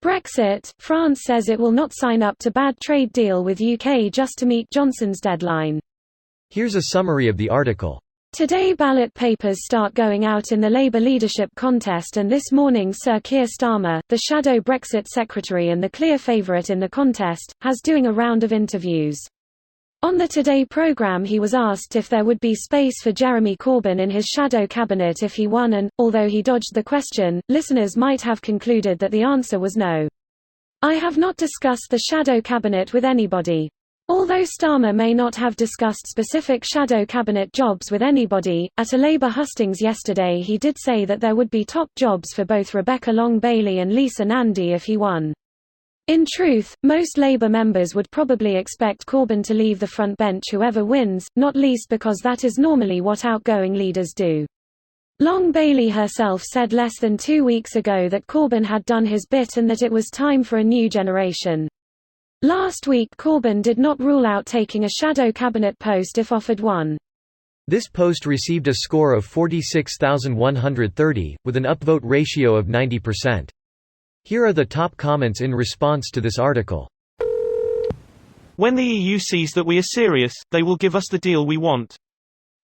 Brexit, France says it will not sign up to bad trade deal with UK just to meet Johnson's deadline. Here's a summary of the article. Today ballot papers start going out in the Labour leadership contest, and this morning Sir Keir Starmer, the shadow Brexit secretary and the clear favourite in the contest, has doing a round of interviews. On the Today programme he was asked if there would be space for Jeremy Corbyn in his shadow cabinet if he won and, although he dodged the question, listeners might have concluded that the answer was no. I have not discussed the shadow cabinet with anybody. Although Starmer may not have discussed specific shadow cabinet jobs with anybody, at a Labour hustings yesterday he did say that there would be top jobs for both Rebecca Long-Bailey and Lisa Nandy if he won. In truth, most Labour members would probably expect Corbyn to leave the front bench whoever wins, not least because that is normally what outgoing leaders do. Long-Bailey herself said less than 2 weeks ago that Corbyn had done his bit and that it was time for a new generation. Last week Corbyn did not rule out taking a shadow cabinet post if offered one. This post received a score of 46,130, with an upvote ratio of 90%. Here are the top comments in response to this article. When the EU sees that we are serious, they will give us the deal we want.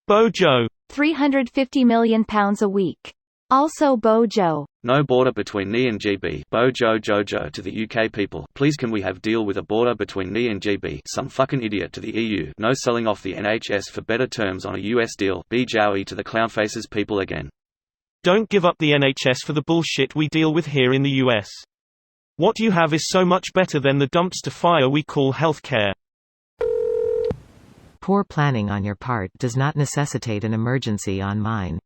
Bojo. £350 million a week. Also Bojo. No border between NI and GB. Bojo Jojo to the UK people. Please can we have deal with a border between NI and GB? Some fucking idiot to the EU. No selling off the NHS for better terms on a US deal. Be Joey to the clownfaces people again. Don't give up the NHS for the bullshit we deal with here in the US. What you have is so much better than the dumpster fire we call healthcare. Poor planning on your part does not necessitate an emergency on mine.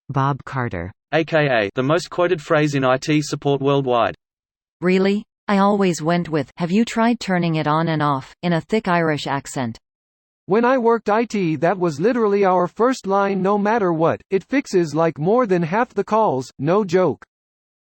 Bob Carter. AKA the most quoted phrase in IT support worldwide. Really? I always went with, have you tried turning it on and off, in a thick Irish accent. When I worked IT, that was literally our first line no matter what. It fixes like more than half the calls, no joke.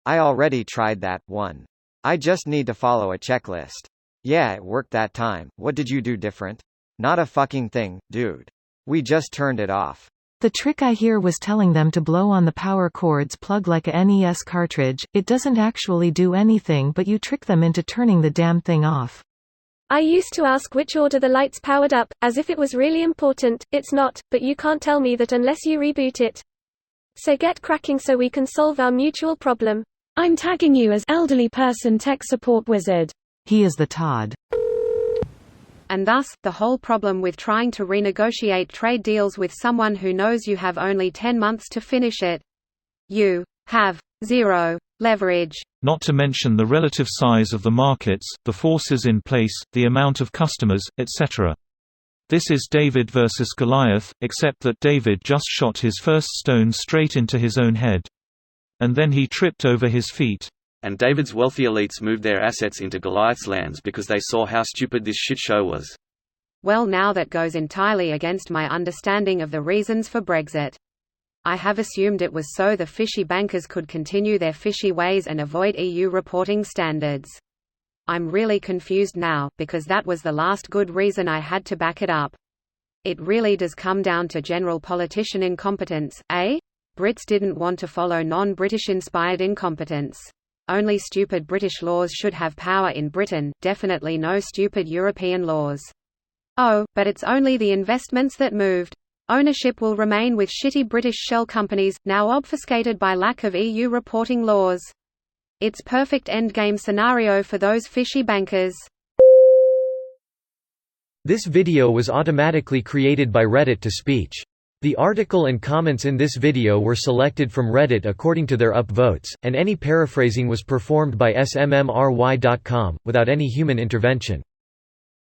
I already tried that one. I just need to follow a checklist. Yeah, it worked that time. What did you do different? Not a fucking thing, dude. We just turned it off. The trick I hear was telling them to blow on the power cords plug like a NES cartridge. It doesn't actually do anything, but you trick them into turning the damn thing off. I used to ask which order the lights powered up, as if it was really important. It's not, but you can't tell me that unless you reboot it. So get cracking so we can solve our mutual problem. I'm tagging you as elderly person tech support wizard. He is the Todd. And thus, the whole problem with trying to renegotiate trade deals with someone who knows you have only 10 months to finish it. You have zero leverage. Not to mention the relative size of the markets, the forces in place, the amount of customers, etc. This is David versus Goliath, except that David just shot his first stone straight into his own head. And then he tripped over his feet. And David's wealthy elites moved their assets into Goliath's lands because they saw how stupid this shit show was. Well, now that goes entirely against my understanding of the reasons for Brexit. I have assumed it was so the fishy bankers could continue their fishy ways and avoid EU reporting standards. I'm really confused now, because that was the last good reason I had to back it up. It really does come down to general politician incompetence, eh? Brits didn't want to follow non-British inspired incompetence. Only stupid British laws should have power in Britain, definitely no stupid European laws. Oh, but it's only the investments that moved. Ownership will remain with shitty British shell companies, now obfuscated by lack of EU reporting laws. It's perfect endgame scenario for those fishy bankers. This video was automatically created by Reddit to speech. The article and comments in this video were selected from Reddit according to their upvotes, and any paraphrasing was performed by smmry.com, without any human intervention.